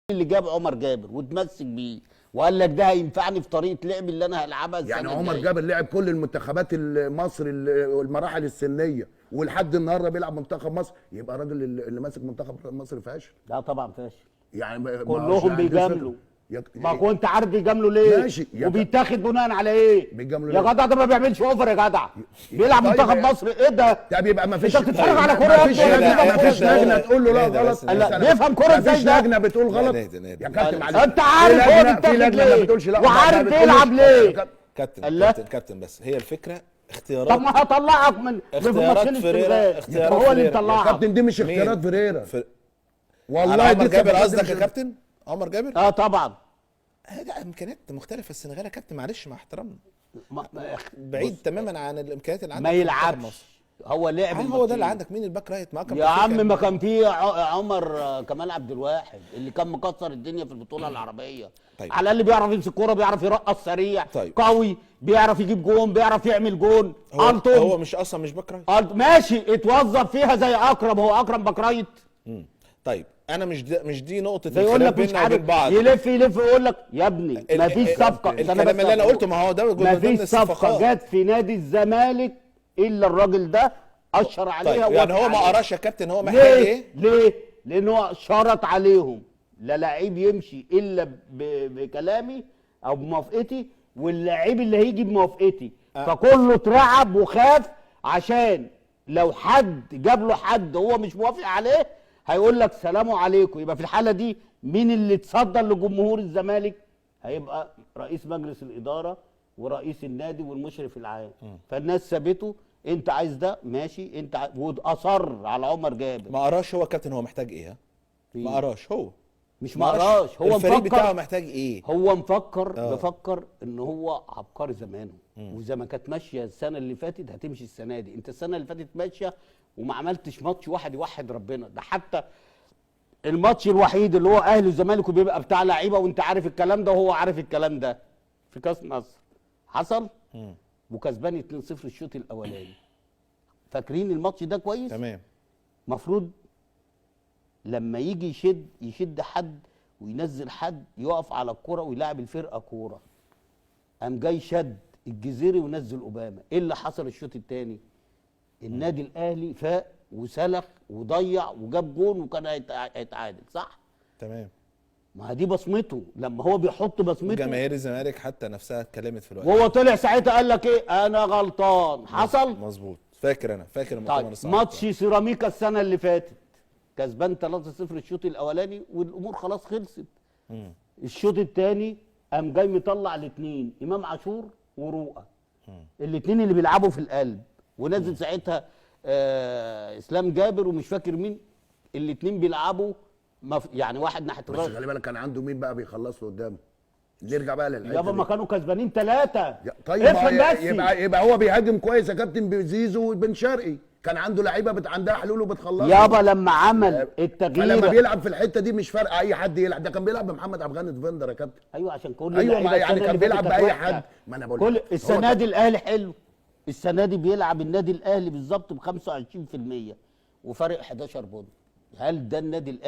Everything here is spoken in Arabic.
اللي جاب عمر جابر وتمسك بيه وقال لك ده هينفعني في طريقه لعب اللي انا هلعبها السنه يعني عمر جابر لعب كل المنتخبات مصر والمراحل السنيه ولحد النهارده بيلعب منتخب مصر، يبقى الراجل اللي ماسك منتخب مصر فاشل. لا طبعا فاشل، يعني كلهم بيجاملوا. ما إيه؟ كنت عارف بيجاملوا ليه؟ ماشي وبيتاخد بناء على ايه؟ بيجاملوا يا ليه؟ جدع ده ما بيعملش اوفر يا جدع، بيلعب طيب منتخب مصر ايه ده؟ طب يبقى ما فيش، انت بتتفرج على كوره؟ ما فيش لجنه تقول له لا غلط. لا بيفهم كوره ازاي؟ ما فيش لجنه بتقول غلط يا كابتن معلش. انت عارف هو بيتاخد ليه؟ ما بتقولش لا وعارف بيلعب ليه؟ كابتن بس هي الفكره اختيارات. طب ما هطلعك من اختيارات فريرا، هو اللي مطلعك يا كابتن. دي مش اختيارات فريرا والله. عمر جابر قصدك يا كابتن؟ عمر جابر طبعا. ده امكانيات مختلفه. السنغال يا كابتن معلش مع احترامنا بعيد تماما عن الامكانيات اللي عندك. ما يلعبش، هو لعب. هو ده اللي عندك. مين الباك رايت معاك يا عم؟ ما كان في عمر كمال عبد الواحد اللي كان مكسر الدنيا في البطوله العربيه. طيب. على الاقل بيعرف يمسك كوره، بيعرف يرقص سريع. طيب. قوي، بيعرف يجيب جون، بيعرف يعمل جون. هو مش اصلا مش باك رايت. ماشي، اتوظف فيها زي اكرم. هو اكرم باك رايت. طيب انا مش دي نقطه الخلاف بيننا وبين بعض. يلف يقول لك يا ابني ما فيش صفقه. الكلام اللي انا قلته ما هو ده ما فيش صفقه جت في نادي الزمالك الا الراجل ده اشر عليها. طيب يعني هو ما قراش يا كابتن هو محتاج ايه؟ ليه؟ لانه شرط عليهم لا لعيب يمشي الا بكلامي او بموافقتي، واللعيب اللي هيجي بموافقتي. فكله اترعب وخاف، عشان لو حد جاب له حد هو مش موافق عليه هيقول لك سلام عليكم. يبقى في الحاله دي مين اللي اتصدر لجمهور الزمالك؟ هيبقى رئيس مجلس الاداره ورئيس النادي والمشرف العام. فالناس سابته. انت عايز ده ماشي، انت واصر على عمر جابر. ما قراش هو كابتن هو محتاج ايه؟ ما قراش هو. مش ما قراش، هو الفريق مفكر بتاعه محتاج ايه؟ هو بفكر ان هو عبقري زمانه. وزي ما كانت ماشيه السنه اللي فاتت هتمشي السنه دي. انت السنه اللي فاتت ماشيه وما عملتش ماتش واحد يوحد ربنا. ده حتى الماتش الوحيد اللي هو اهلي والزمالك وبيبقى بتاع لعيبه وانت عارف الكلام ده وهو عارف الكلام ده، في كاس مصر حصل وكسبان 2-0 الشوط الاولاني. فاكرين الماتش ده كويس؟ تمام. مفروض لما يجي يشد حد وينزل حد يقف على الكرة ويلاعب الفرقه كوره. قام جاي شد الجزيري ونزل اوباما. ايه اللي حصل الشوط الثاني؟ النادي الاهلي فاق وسلخ وضيع وجاب جون وكان هيتعادل. صح؟ تمام. ما دي بصمته. لما هو بيحط بصمته جماهير الزمالك حتى نفسها اتكلمت في الوقت وهو طلع ساعتها قال لك ايه؟ انا غلطان. حصل؟ مظبوط. فاكر المؤتمر طيب ماتش سيراميكا السنه اللي فاتت كسبان 3-0 الشوط الاولاني والامور خلاص خلصت. الشوط الثاني قام جاي مطلع الاثنين، امام عاشور ورؤى، الاثنين اللي بيلعبوا في القلب، ونزل ساعتها اسلام جابر ومش فاكر مين. الاثنين بيلعبوا يعني واحد ناحيه الراس. بس خلي بالك كان عنده مين بقى بيخلص له قدامه؟ نرجع بقى للحته يابا ما كانوا كسبانين 3. طيب يبقى هو بيهاجم كويس يا كابتن بزيزو وبن شرقي. كان عنده لعيبه عندها حلول وبتخلص يابا لما عمل التغيير. فلما بيلعب في الحته دي مش فارقه اي حد يلعب. ده كان بيلعب بمحمد عبد الغني ديفندر يا كابتن. ايوه عشان كل ايوه يعني كان بيلعب باي حد. ما انا بقول كل السنه دي الاهلي حلو. السنه دي بيلعب النادي الاهلي بالظبط ب 25% وفارق 11 بونت. هل ده النادي الاهلي؟